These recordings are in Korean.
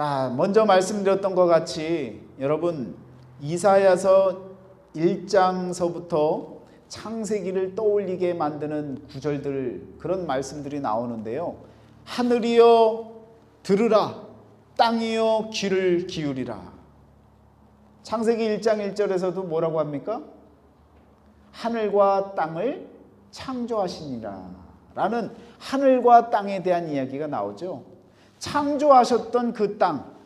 자, 먼저 말씀드렸던 것 같이 여러분 이사야서 1장서부터 창세기를 떠올리게 만드는 구절들, 그런 말씀들이 나오는데요. 하늘이여 들으라, 땅이여 귀를 기울이라. 창세기 1장 1절에서도 뭐라고 합니까? 하늘과 땅을 창조하시니라 라는 하늘과 땅에 대한 이야기가 나오죠. 창조하셨던 그 땅,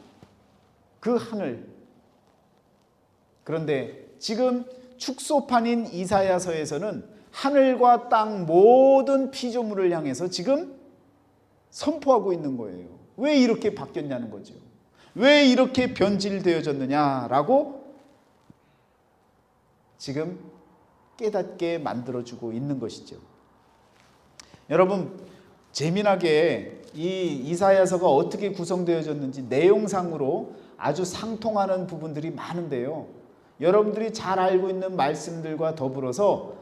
그 하늘. 그런데 지금 축소판인 이사야서에서는 하늘과 땅 모든 피조물을 향해서 지금 선포하고 있는 거예요. 왜 이렇게 바뀌었냐는 거죠. 왜 이렇게 변질되어졌느냐라고 지금 깨닫게 만들어주고 있는 것이죠. 여러분, 재미나게 이 이사야서가 어떻게 구성되어졌는지 내용상으로 아주 상통하는 부분들이 많은데요. 여러분들이 잘 알고 있는 말씀들과 더불어서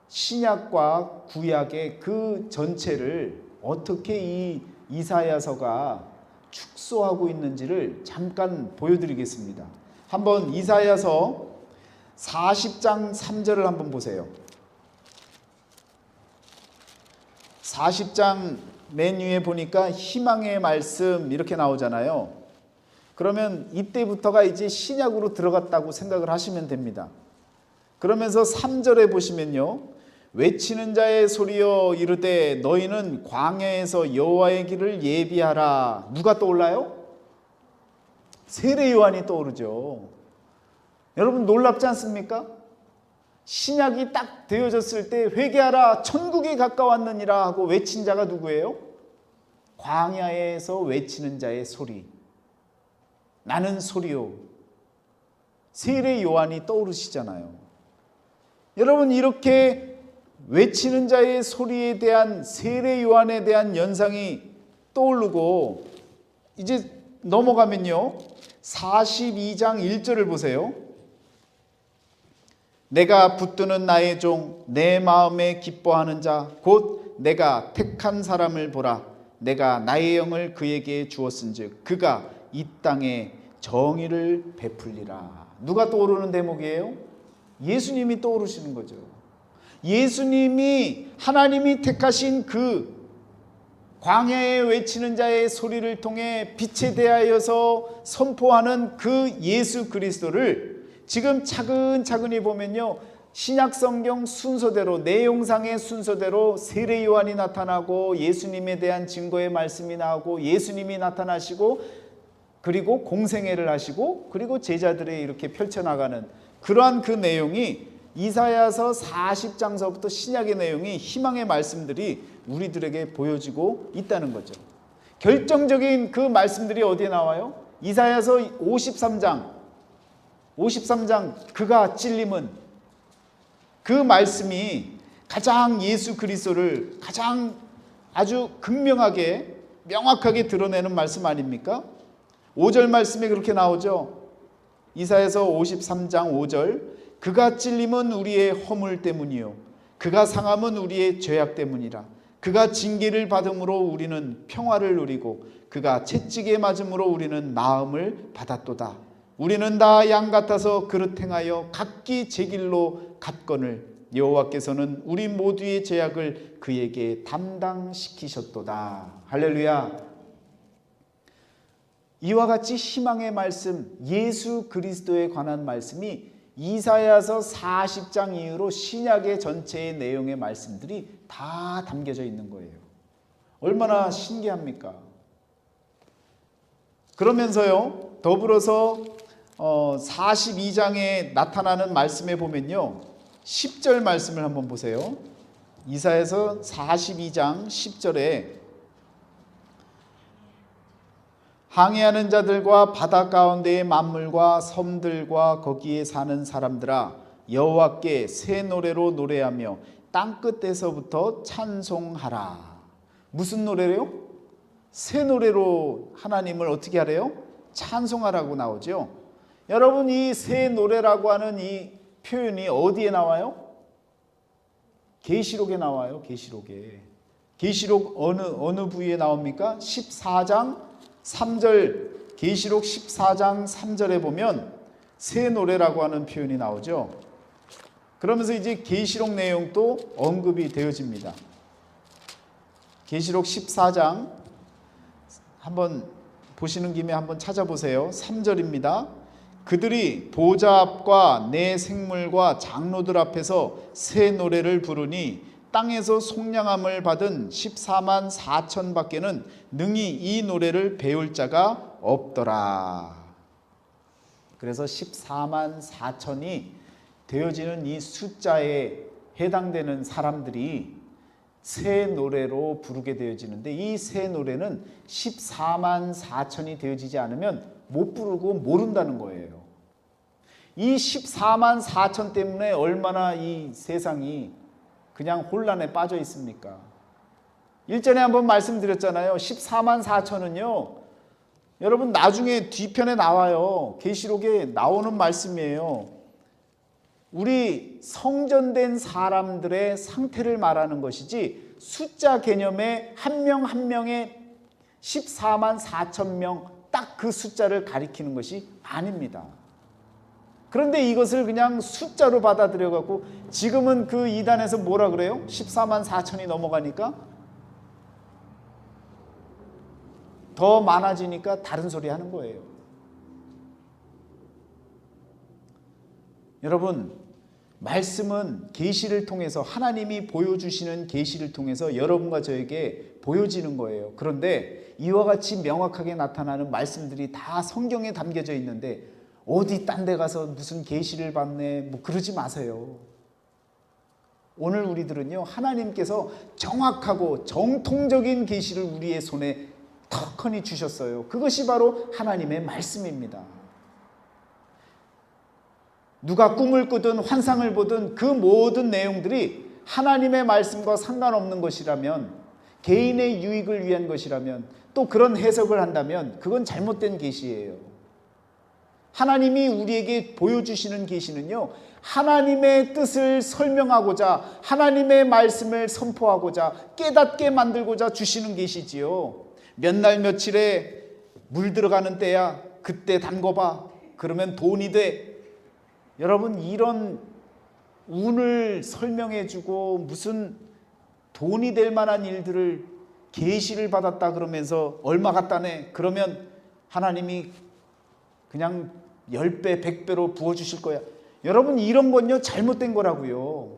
신약과 구약의 그 전체를 어떻게 이 이사야서가 축소하고 있는지를 잠깐 보여드리겠습니다. 한번 이사야서 40장 3절을 한번 보세요. 40장 맨 위에 보니까 희망의 말씀 이렇게 나오잖아요. 그러면 이때부터가 이제 신약으로 들어갔다고 생각을 하시면 됩니다. 그러면서 3절에 보시면요, 외치는 자의 소리여 이르되 너희는 광야에서 여호와의 길을 예비하라. 누가 떠올라요? 세례 요한이 떠오르죠. 여러분 놀랍지 않습니까? 신약이 딱 되어졌을 때 회개하라 천국이 가까웠느니라 하고 외친 자가 누구예요? 광야에서 외치는 자의 소리, 나는 소리요. 세례 요한이 떠오르시잖아요. 여러분 이렇게 외치는 자의 소리에 대한 세례 요한에 대한 연상이 떠오르고 이제 넘어가면요 42장 1절을 보세요. 내가 붙드는 나의 종 내 마음에 기뻐하는 자 곧 내가 택한 사람을 보라. 내가 나의 영을 그에게 주었은즉 그가 이 땅에 정의를 베풀리라. 누가 떠오르는 대목이에요? 예수님이 떠오르시는 거죠. 예수님이 하나님이 택하신 그 광야에 외치는 자의 소리를 통해 빛에 대하여서 선포하는 그 예수 그리스도를 지금 차근차근히 보면요, 신약 성경 순서대로, 내용상의 순서대로 세례 요한이 나타나고 예수님에 대한 증거의 말씀이 나오고 예수님이 나타나시고 그리고 공생애를 하시고 그리고 제자들이 이렇게 펼쳐나가는 그러한 그 내용이 이사야서 40장서부터 신약의 내용이 희망의 말씀들이 우리들에게 보여지고 있다는 거죠. 결정적인 그 말씀들이 어디에 나와요? 이사야서 53장 그가 찔림은, 그 말씀이 가장 예수 그리스도를 가장 아주 극명하게 명확하게 드러내는 말씀 아닙니까? 5절 말씀에 그렇게 나오죠. 이사야서 53장 5절 그가 찔림은 우리의 허물 때문이요 그가 상함은 우리의 죄악 때문이라. 그가 징계를 받음으로 우리는 평화를 누리고 그가 채찍에 맞음으로 우리는 나음을 받았도다. 우리는 다 양 같아서 그릇 행하여 각기 제 길로 갔거늘 여호와께서는 우리 모두의 죄악을 그에게 담당시키셨도다. 할렐루야. 이와 같이 희망의 말씀, 예수 그리스도에 관한 말씀이 이사야서 40장 이후로 신약의 전체의 내용의 말씀들이 다 담겨져 있는 거예요. 얼마나 신기합니까? 그러면서요, 더불어서 42장에 나타나는 말씀에 보면요 10절 말씀을 한번 보세요. 이사야서 42장 10절에 항해하는 자들과 바다 가운데의 만물과 섬들과 거기에 사는 사람들아 여호와께 새 노래로 노래하며 땅끝에서부터 찬송하라. 무슨 노래래요? 새 노래로 하나님을 어떻게 하래요? 찬송하라고 나오죠. 여러분 이 새 노래라고 하는 이 표현이 어디에 나와요? 계시록에 나와요. 계시록에. 계시록 어느 부위에 나옵니까? 14장 3절 계시록 14장 3절에 보면 새 노래라고 하는 표현이 나오죠. 그러면서 이제 계시록 내용도 언급이 되어집니다. 계시록 14장 한번 보시는 김에 한번 찾아보세요. 3절입니다. 그들이 보좌 앞과 내 생물과 장로들 앞에서 새 노래를 부르니 땅에서 속량함을 받은 14만 4천 밖에는 능히 이 노래를 배울 자가 없더라. 그래서 14만 4천이 되어지는 이 숫자에 해당되는 사람들이 새 노래로 부르게 되어지는데, 이 새 노래는 14만 4천이 되어지지 않으면 못 부르고 모른다는 거예요. 이 14만 4천 때문에 얼마나 이 세상이 그냥 혼란에 빠져 있습니까? 일전에 한번 말씀드렸잖아요. 14만 4천은요, 여러분 나중에 뒤편에 나와요. 계시록에 나오는 말씀이에요. 우리 성전된 사람들의 상태를 말하는 것이지 숫자 개념의 한 명 한 명의 14만 4천 명 딱 그 숫자를 가리키는 것이 아닙니다. 그런데 이것을 그냥 숫자로 받아들여 갖고 지금은 그 이단에서 뭐라 그래요? 14만 4천이 넘어가니까 더 많아지니까 다른 소리 하는 거예요. 여러분, 말씀은 계시를 통해서, 하나님이 보여주시는 계시를 통해서 여러분과 저에게 보여지는 거예요. 그런데 이와 같이 명확하게 나타나는 말씀들이 다 성경에 담겨져 있는데 어디 딴 데 가서 무슨 계시를 받네 뭐 그러지 마세요. 오늘 우리들은요, 하나님께서 정확하고 정통적인 계시를 우리의 손에 턱하니 주셨어요. 그것이 바로 하나님의 말씀입니다. 누가 꿈을 꾸든 환상을 보든 그 모든 내용들이 하나님의 말씀과 상관없는 것이라면, 개인의 유익을 위한 것이라면, 또 그런 해석을 한다면 그건 잘못된 계시예요. 하나님이 우리에게 보여주시는 계시는요, 하나님의 뜻을 설명하고자, 하나님의 말씀을 선포하고자, 깨닫게 만들고자 주시는 계시지요. 몇 날 며칠에 물 들어가는 때야, 그때 담궈봐, 그러면 돈이 돼. 여러분, 이런 운을 설명해주고 무슨 돈이 될 만한 일들을 계시를 받았다 그러면서 얼마 갖다 내, 그러면 하나님이 그냥 10배 100배로 부어주실 거야. 여러분, 이런 건요 잘못된 거라고요.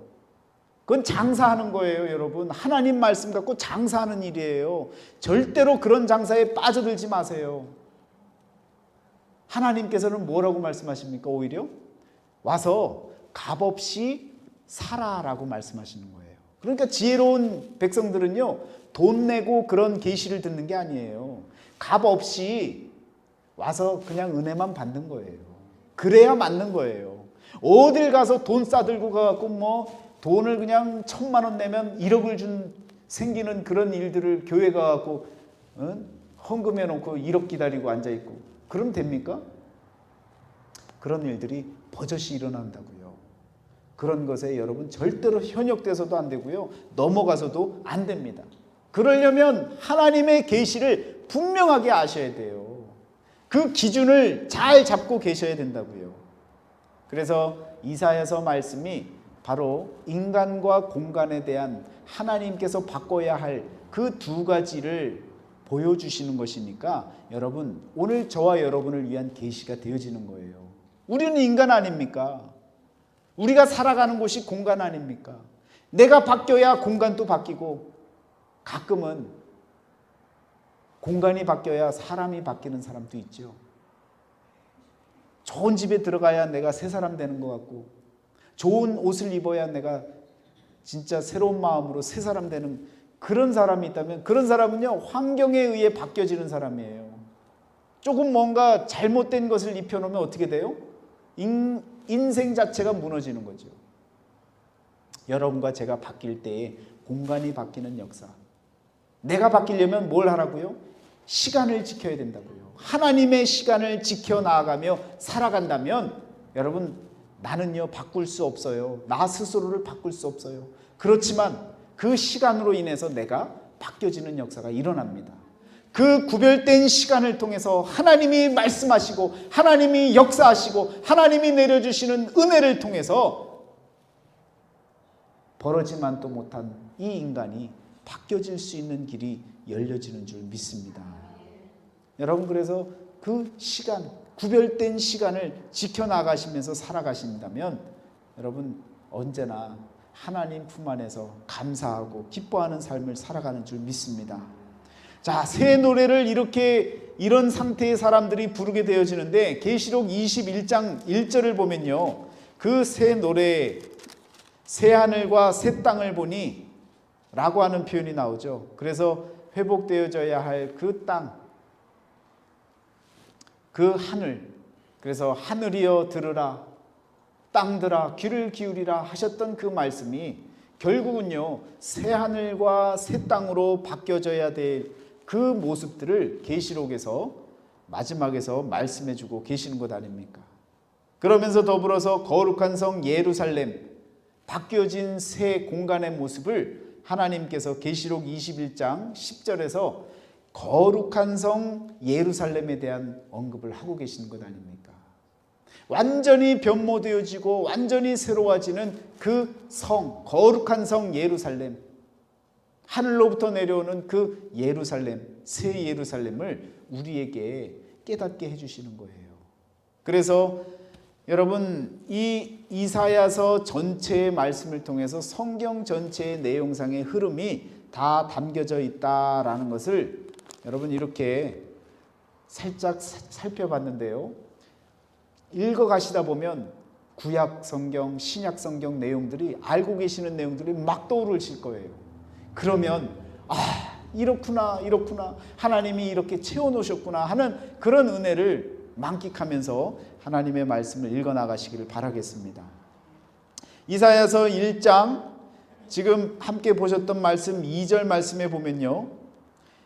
그건 장사하는 거예요. 여러분, 하나님 말씀 갖고 장사하는 일이에요. 절대로 그런 장사에 빠져들지 마세요. 하나님께서는 뭐라고 말씀하십니까? 오히려 와서 값없이 살아라고 말씀하시는 거예요. 그러니까 지혜로운 백성들은요, 돈 내고 그런 계시를 듣는 게 아니에요. 값없이 와서 그냥 은혜만 받는 거예요. 그래야 맞는 거예요. 어딜 가서 돈 싸들고 가갖고 뭐 돈을 그냥 1,000만 원 내면 1억을 생기는 그런 일들을 교회 가갖고 헌금해 놓고 1억 기다리고 앉아있고 그러면 됩니까? 그런 일들이 버젓이 일어난다고요. 그런 것에 여러분 절대로 현혹돼서도 안 되고요, 넘어가서도 안 됩니다. 그러려면 하나님의 계시를 분명하게 아셔야 돼요. 그 기준을 잘 잡고 계셔야 된다고요. 그래서 이사야서 말씀이 바로 인간과 공간에 대한 하나님께서 바꿔야 할 그 두 가지를 보여주시는 것이니까 여러분, 오늘 저와 여러분을 위한 계시가 되어지는 거예요. 우리는 인간 아닙니까? 우리가 살아가는 곳이 공간 아닙니까? 내가 바뀌어야 공간도 바뀌고, 가끔은 공간이 바뀌어야 사람이 바뀌는 사람도 있죠. 좋은 집에 들어가야 내가 새 사람 되는 것 같고, 좋은 옷을 입어야 내가 진짜 새로운 마음으로 새 사람 되는 그런 사람이 있다면, 그런 사람은요 환경에 의해 바뀌어지는 사람이에요. 조금 뭔가 잘못된 것을 입혀놓으면 어떻게 돼요? 인생 자체가 무너지는 거죠. 여러분과 제가 바뀔 때에 공간이 바뀌는 역사, 내가 바뀌려면 뭘 하라고요? 시간을 지켜야 된다고요. 하나님의 시간을 지켜나가며 살아간다면 여러분, 나는요 바꿀 수 없어요. 나 스스로를 바꿀 수 없어요. 그렇지만 그 시간으로 인해서 내가 바뀌어지는 역사가 일어납니다. 그 구별된 시간을 통해서 하나님이 말씀하시고 하나님이 역사하시고 하나님이 내려주시는 은혜를 통해서 벌어지만도 못한 이 인간이 바뀌어질 수 있는 길이 열려지는 줄 믿습니다. 여러분, 그래서 그 시간, 구별된 시간을 지켜나가시면서 살아가신다면 여러분 언제나 하나님 품 안에서 감사하고 기뻐하는 삶을 살아가는 줄 믿습니다. 자, 새 노래를 이런 상태의 사람들이 부르게 되어지는데 계시록 21장 1절을 보면요, 그 새 노래, 새 하늘과 새 땅을 보니 라고 하는 표현이 나오죠. 그래서 회복되어져야 할 그 땅, 그 하늘, 그래서 하늘이여 들으라, 땅들아 귀를 기울이라 하셨던 그 말씀이 결국은요 새 하늘과 새 땅으로 바뀌어져야 될 그 모습들을 계시록에서 마지막에서 말씀해 주고 계시는 것 아닙니까? 그러면서 더불어서 거룩한 성 예루살렘, 바뀌어진 새 공간의 모습을 하나님께서 계시록 21장 10절에서 거룩한 성 예루살렘에 대한 언급을 하고 계시는 것 아닙니까? 완전히 변모되어지고 완전히 새로워지는 그 성, 거룩한 성 예루살렘, 하늘로부터 내려오는 그 예루살렘, 새 예루살렘을 우리에게 깨닫게 해주시는 거예요. 그래서 여러분, 이 이사야서 전체의 말씀을 통해서 성경 전체의 내용상의 흐름이 다 담겨져 있다라는 것을 여러분 이렇게 살짝 살펴봤는데요, 읽어가시다 보면 구약 성경, 신약 성경 내용들이, 알고 계시는 내용들이 막 떠오르실 거예요. 그러면 이렇구나 하나님이 이렇게 채워놓으셨구나 하는 그런 은혜를 만끽하면서 하나님의 말씀을 읽어나가시기를 바라겠습니다. 이사야서 1장 지금 함께 보셨던 말씀 2절 말씀에 보면요,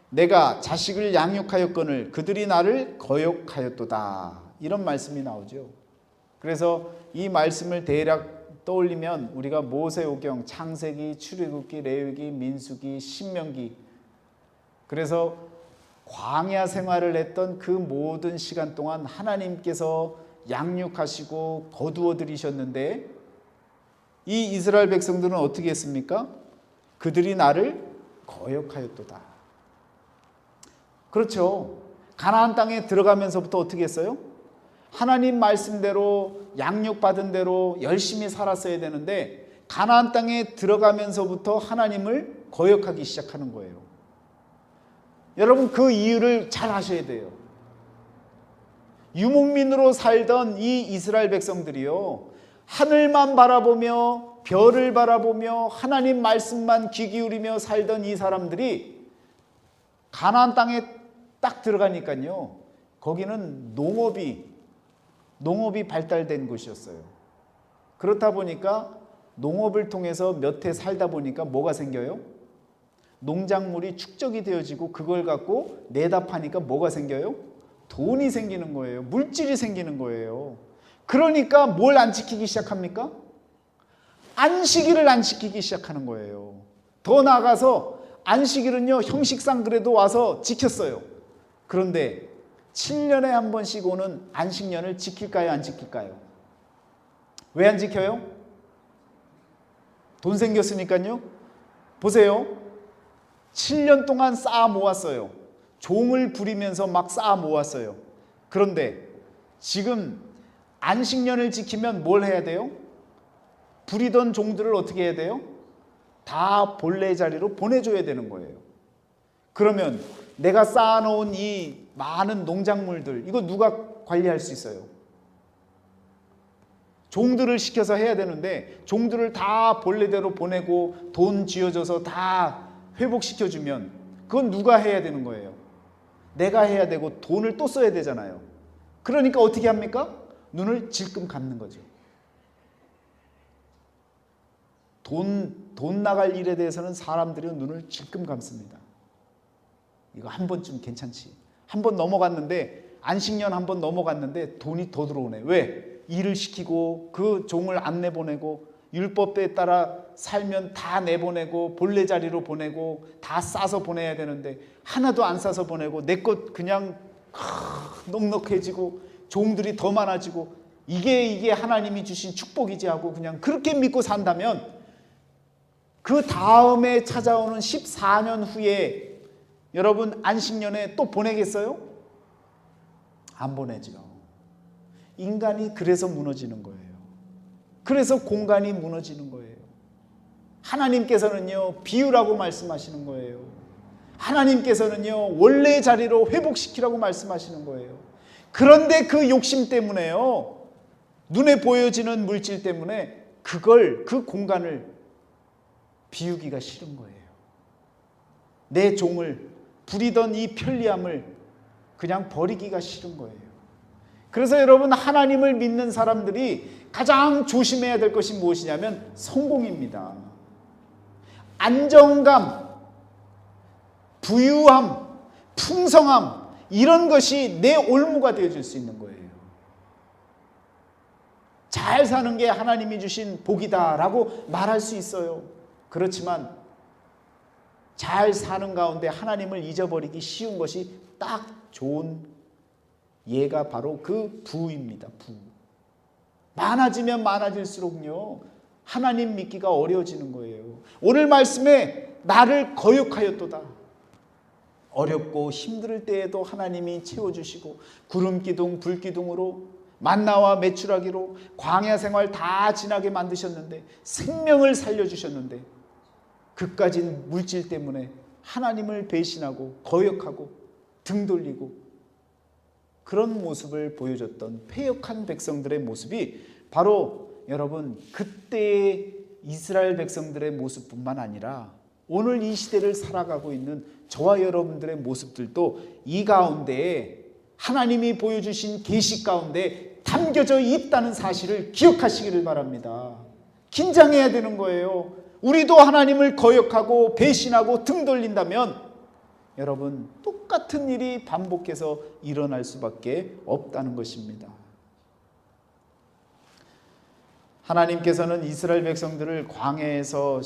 내가 자식을 양육하였거늘 그들이 나를 거역하였도다, 이런 말씀이 나오죠. 그래서 이 말씀을 대략 떠올리면 우리가 모세오경, 창세기, 출애굽기, 레위기, 민수기, 신명기, 그래서 광야 생활을 했던 그 모든 시간 동안 하나님께서 양육하시고 거두어 들이셨는데 이 이스라엘 백성들은 어떻게 했습니까? 그들이 나를 거역하였도다. 그렇죠. 가나안 땅에 들어가면서부터 어떻게 했어요? 하나님 말씀대로 양육받은 대로 열심히 살았어야 되는데 가나안 땅에 들어가면서부터 하나님을 거역하기 시작하는 거예요. 여러분, 그 이유를 잘 아셔야 돼요. 유목민으로 살던 이 이스라엘 백성들이요, 하늘만 바라보며 별을 바라보며 하나님 말씀만 귀 기울이며 살던 이 사람들이 가나안 땅에 딱 들어가니까요, 거기는 농업이 발달된 곳이었어요. 그렇다 보니까 농업을 통해서 몇 해 살다 보니까 뭐가 생겨요? 농작물이 축적이 되어지고 그걸 갖고 내다 파니까 뭐가 생겨요? 돈이 생기는 거예요. 물질이 생기는 거예요. 그러니까 뭘 안 지키기 시작합니까? 안식일을 안 지키기 시작하는 거예요. 더 나아가서 안식일은요, 형식상 그래도 와서 지켰어요. 그런데 7년에 한 번씩 오는 안식년을 지킬까요, 안 지킬까요? 왜 안 지켜요? 돈 생겼으니까요. 보세요. 7년 동안 쌓아 모았어요. 종을 부리면서 막 쌓아 모았어요. 그런데 지금 안식년을 지키면 뭘 해야 돼요? 부리던 종들을 어떻게 해야 돼요? 다 본래 자리로 보내줘야 되는 거예요. 그러면 내가 쌓아놓은 이 많은 농작물들, 이거 누가 관리할 수 있어요? 종들을 시켜서 해야 되는데 종들을 다 본래대로 보내고 돈 쥐어줘서 다 회복시켜주면 그건 누가 해야 되는 거예요? 내가 해야 되고 돈을 또 써야 되잖아요. 그러니까 어떻게 합니까? 눈을 질끔 감는 거죠. 돈 나갈 일에 대해서는 사람들이 눈을 질끔 감습니다. 이거 한 번쯤 괜찮지. 한 번 넘어갔는데, 안식년 한 번 넘어갔는데 돈이 더 들어오네. 왜? 일을 시키고 그 종을 안 내보내고 율법에 따라 살면 다 내보내고 본래 자리로 보내고 다 싸서 보내야 되는데 하나도 안 싸서 보내고 내 것 그냥 넉넉해지고 종들이 더 많아지고 이게 하나님이 주신 축복이지 하고 그냥 그렇게 믿고 산다면 그 다음에 찾아오는 14년 후에 여러분 안식년에 또 보내겠어요? 안 보내죠. 인간이 그래서 무너지는 거예요. 그래서 공간이 무너지는 거예요. 하나님께서는요 비우라고 말씀하시는 거예요. 하나님께서는요 원래 자리로 회복시키라고 말씀하시는 거예요. 그런데 그 욕심 때문에요, 눈에 보여지는 물질 때문에 그 공간을 비우기가 싫은 거예요. 내 종을 부리던 이 편리함을 그냥 버리기가 싫은 거예요. 그래서 여러분, 하나님을 믿는 사람들이 가장 조심해야 될 것이 무엇이냐면 성공입니다. 안정감, 부유함, 풍성함, 이런 것이 내 올무가 되어줄 수 있는 거예요. 잘 사는 게 하나님이 주신 복이다라고 말할 수 있어요. 그렇지만 잘 사는 가운데 하나님을 잊어버리기 쉬운 것이 딱 좋은 예가 바로 그 부입니다. 부. 많아지면 많아질수록요 하나님 믿기가 어려워지는 거예요. 오늘 말씀에 나를 거역하였도다. 어렵고 힘들 때에도 하나님이 채워주시고 구름기둥 불기둥으로 만나와 메추라기로 광야 생활 다 지나게 만드셨는데 생명을 살려주셨는데 그까진 물질 때문에 하나님을 배신하고 거역하고 등 돌리고 그런 모습을 보여줬던 패역한 백성들의 모습이 바로 여러분 그때의 이스라엘 백성들의 모습뿐만 아니라 오늘 이 시대를 살아가고 있는 저와 여러분들의 모습들도 이 가운데에 하나님이 보여주신 계시 가운데 담겨져 있다는 사실을 기억하시기를 바랍니다. 긴장해야 되는 거예요. 우리도 하나님을 거역하고 배신하고 등 돌린다면 여러분 똑같은 일이 반복해서 일어날 수밖에 없다는 것입니다. 하나님께서는 이스라엘 백성들을 광야에서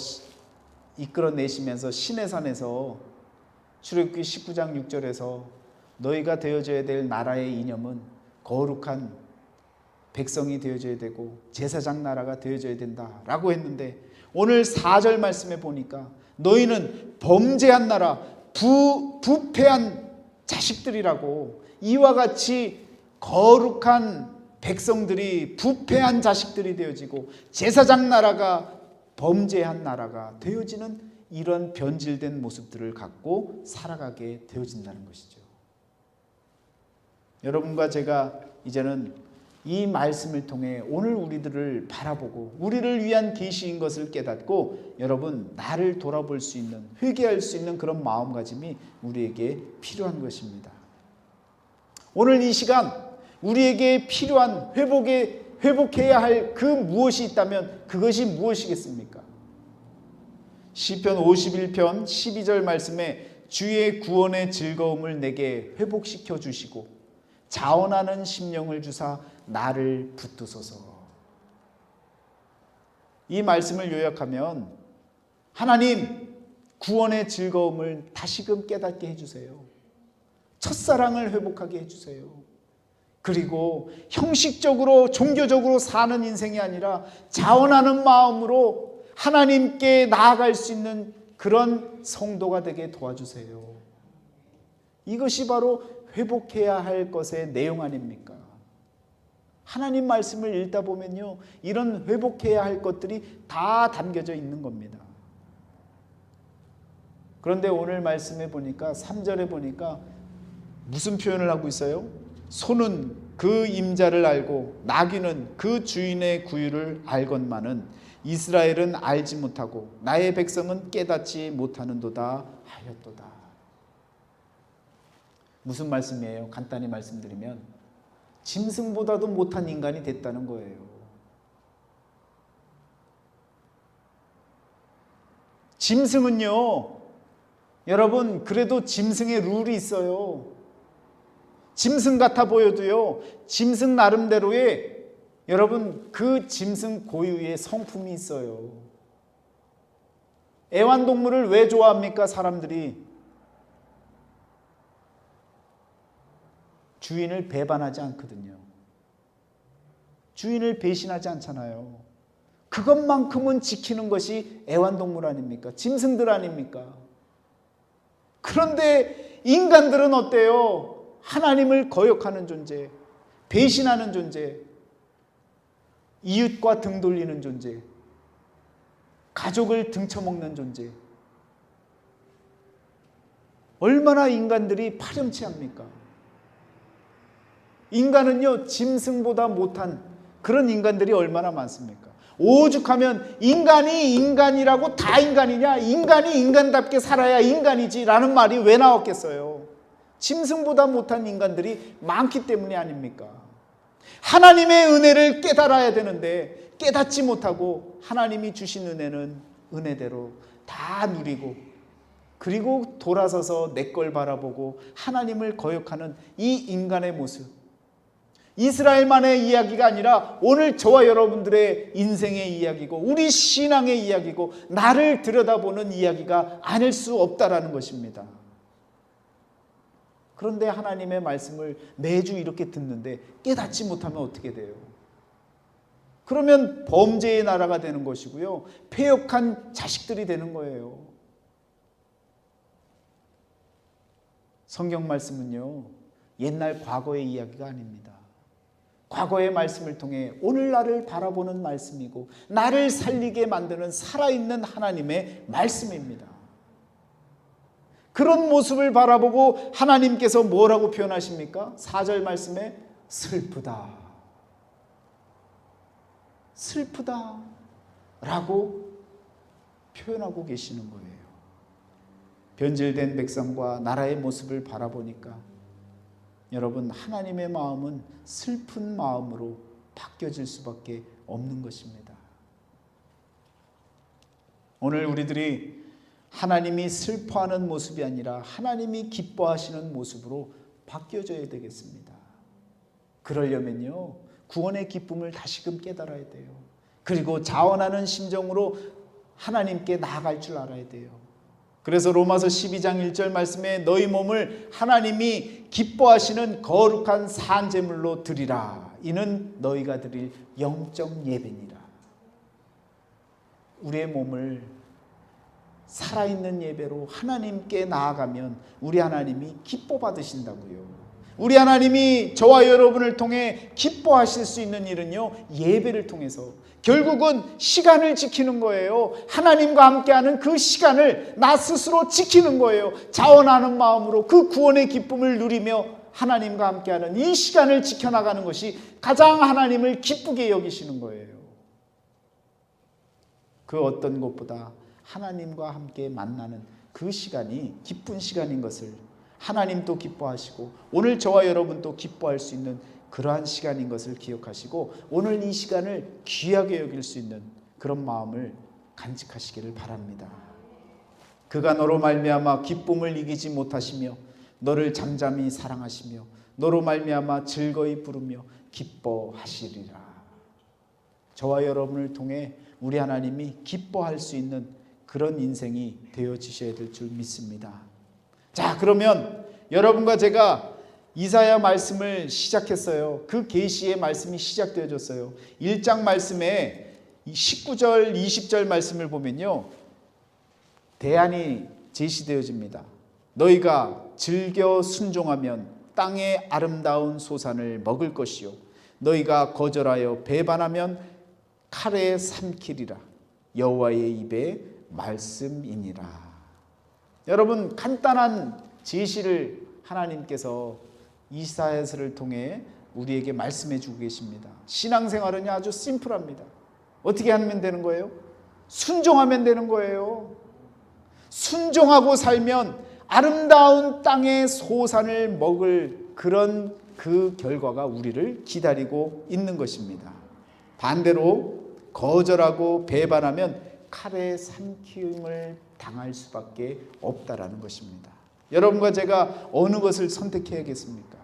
이끌어내시면서 시내산에서 출애굽기 19장 6절에서 너희가 되어져야 될 나라의 이념은 거룩한 백성이 되어져야 되고 제사장 나라가 되어져야 된다라고 했는데 오늘 4절 말씀에 보니까 너희는 범죄한 나라, 부패한 자식들이라고, 이와 같이 거룩한 백성들이 부패한 자식들이 되어지고 제사장 나라가 범죄한 나라가 되어지는 이런 변질된 모습들을 갖고 살아가게 되어진다는 것이죠. 여러분과 제가 이제는 이 말씀을 통해 오늘 우리들을 바라보고 우리를 위한 계시인 것을 깨닫고 여러분 나를 돌아볼 수 있는, 회개할 수 있는 그런 마음가짐이 우리에게 필요한 것입니다. 오늘 이 시간 우리에게 필요한 회복해야 할 그 무엇이 있다면 그것이 무엇이겠습니까? 시편 51편 12절 말씀에 주의 구원의 즐거움을 내게 회복시켜 주시고 자원하는 심령을 주사 나를 붙드소서. 이 말씀을 요약하면 하나님 구원의 즐거움을 다시금 깨닫게 해주세요. 첫사랑을 회복하게 해주세요. 그리고 형식적으로 종교적으로 사는 인생이 아니라 자원하는 마음으로 하나님께 나아갈 수 있는 그런 성도가 되게 도와주세요. 이것이 바로 회복해야 할 것의 내용 아닙니까? 하나님 말씀을 읽다 보면요 이런 회복해야 할 것들이 다 담겨져 있는 겁니다. 그런데 오늘 말씀에 보니까 3절에 보니까 무슨 표현을 하고 있어요? 소는 그 임자를 알고 나귀는 그 주인의 구유를 알건만은 이스라엘은 알지 못하고 나의 백성은 깨닫지 못하는도다 하였도다. 무슨 말씀이에요? 간단히 말씀드리면 짐승보다도 못한 인간이 됐다는 거예요. 짐승은요 여러분 그래도 짐승의 룰이 있어요. 짐승 같아 보여도요 짐승 나름대로의 여러분, 그 짐승 고유의 성품이 있어요. 애완동물을 왜 좋아합니까? 사람들이 주인을 배반하지 않거든요. 주인을 배신하지 않잖아요. 그것만큼은 지키는 것이 애완동물 아닙니까? 짐승들 아닙니까? 그런데 인간들은 어때요? 하나님을 거역하는 존재, 배신하는 존재, 이웃과 등 돌리는 존재, 가족을 등쳐먹는 존재. 얼마나 인간들이 파렴치합니까? 인간은요, 짐승보다 못한 그런 인간들이 얼마나 많습니까? 오죽하면 인간이 인간이라고 다 인간이냐? 인간이 인간답게 살아야 인간이지 라는 말이 왜 나왔겠어요? 짐승보다 못한 인간들이 많기 때문이 아닙니까? 하나님의 은혜를 깨달아야 되는데 깨닫지 못하고 하나님이 주신 은혜는 은혜대로 다 누리고 그리고 돌아서서 내 걸 바라보고 하나님을 거역하는 이 인간의 모습, 이스라엘만의 이야기가 아니라 오늘 저와 여러분들의 인생의 이야기고 우리 신앙의 이야기고 나를 들여다보는 이야기가 아닐 수 없다라는 것입니다. 그런데 하나님의 말씀을 매주 이렇게 듣는데 깨닫지 못하면 어떻게 돼요? 그러면 범죄의 나라가 되는 것이고요, 패역한 자식들이 되는 거예요. 성경 말씀은요, 옛날 과거의 이야기가 아닙니다. 과거의 말씀을 통해 오늘날을 바라보는 말씀이고 나를 살리게 만드는 살아있는 하나님의 말씀입니다. 그런 모습을 바라보고 하나님께서 뭐라고 표현하십니까? 4절 말씀에 슬프다, 슬프다 라고 표현하고 계시는 거예요. 변질된 백성과 나라의 모습을 바라보니까 여러분, 하나님의 마음은 슬픈 마음으로 바뀌어질 수밖에 없는 것입니다. 오늘 우리들이 하나님이 슬퍼하는 모습이 아니라 하나님이 기뻐하시는 모습으로 바뀌어져야 되겠습니다. 그러려면요, 구원의 기쁨을 다시금 깨달아야 돼요. 그리고 자원하는 심정으로 하나님께 나아갈 줄 알아야 돼요. 그래서 로마서 12장 1절 말씀에 너희 몸을 하나님이 기뻐하시는 거룩한 산제물로 드리라. 이는 너희가 드릴 영적 예배니라. 우리의 몸을 살아있는 예배로 하나님께 나아가면 우리 하나님이 기뻐 받으신다고요. 우리 하나님이 저와 여러분을 통해 기뻐하실 수 있는 일은요, 예배를 통해서 결국은 시간을 지키는 거예요. 하나님과 함께하는 그 시간을 나 스스로 지키는 거예요. 자원하는 마음으로 그 구원의 기쁨을 누리며 하나님과 함께하는 이 시간을 지켜나가는 것이 가장 하나님을 기쁘게 여기시는 거예요. 그 어떤 것보다 하나님과 함께 만나는 그 시간이 기쁜 시간인 것을 하나님도 기뻐하시고 오늘 저와 여러분도 기뻐할 수 있는 그러한 시간인 것을 기억하시고 오늘 이 시간을 귀하게 여길 수 있는 그런 마음을 간직하시기를 바랍니다. 그가 너로 말미암아 기쁨을 이기지 못하시며 너를 잠잠히 사랑하시며 너로 말미암아 즐거이 부르며 기뻐하시리라. 저와 여러분을 통해 우리 하나님이 기뻐할 수 있는 그런 인생이 되어지셔야 될 줄 믿습니다. 자, 그러면 여러분과 제가 이사야 말씀을 시작했어요. 그 계시의 말씀이 시작되어졌어요. 1장 말씀에 19절 20절 말씀을 보면요, 대안이 제시되어집니다. 너희가 즐겨 순종하면 땅의 아름다운 소산을 먹을 것이요 너희가 거절하여 배반하면 칼에 삼키리라. 여호와의 입의 말씀이니라. 여러분, 간단한 제시를 하나님께서 이사야서를 통해 우리에게 말씀해 주고 계십니다. 신앙생활은 아주 심플합니다. 어떻게 하면 되는 거예요? 순종하면 되는 거예요. 순종하고 살면 아름다운 땅의 소산을 먹을 그런 그 결과가 우리를 기다리고 있는 것입니다. 반대로 거절하고 배반하면 칼에 삼킴을 당할 수밖에 없다라는 것입니다. 여러분과 제가 어느 것을 선택해야겠습니까?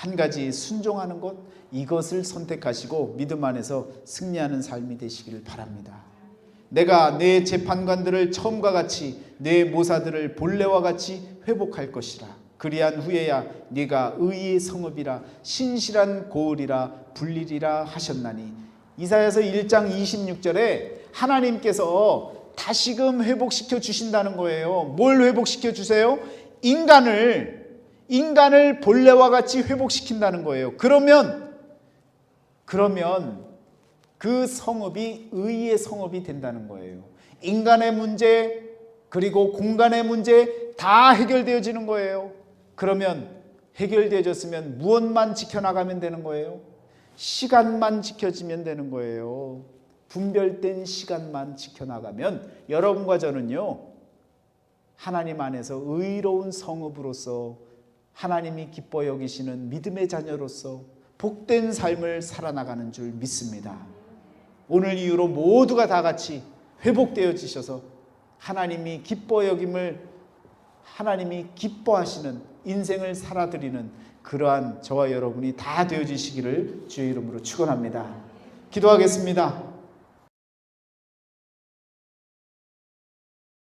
한 가지 순종하는 것, 이것을 선택하시고 믿음 안에서 승리하는 삶이 되시기를 바랍니다. 내가 내 재판관들을 처음과 같이 내 모사들을 본래와 같이 회복할 것이라. 그리한 후에야 네가 의의 성읍이라 신실한 고을이라 불리리라 하셨나니. 이사야서 1장 26절에 하나님께서 다시금 회복시켜 주신다는 거예요. 뭘 회복시켜 주세요? 인간을 본래와 같이 회복시킨다는 거예요. 그러면 그 성읍이 의의 성읍이 된다는 거예요. 인간의 문제 그리고 공간의 문제 다 해결되어지는 거예요. 그러면 해결되어졌으면 무엇만 지켜나가면 되는 거예요? 시간만 지켜지면 되는 거예요. 분별된 시간만 지켜나가면 여러분과 저는요, 하나님 안에서 의로운 성읍으로서 하나님이 기뻐 여기시는 믿음의 자녀로서 복된 삶을 살아나가는 줄 믿습니다. 오늘 이후로 모두가 다 같이 회복되어지셔서 하나님이 기뻐 여김을, 하나님이 기뻐하시는 인생을 살아드리는 그러한 저와 여러분이 다 되어지시기를 주의 이름으로 축원합니다. 기도하겠습니다.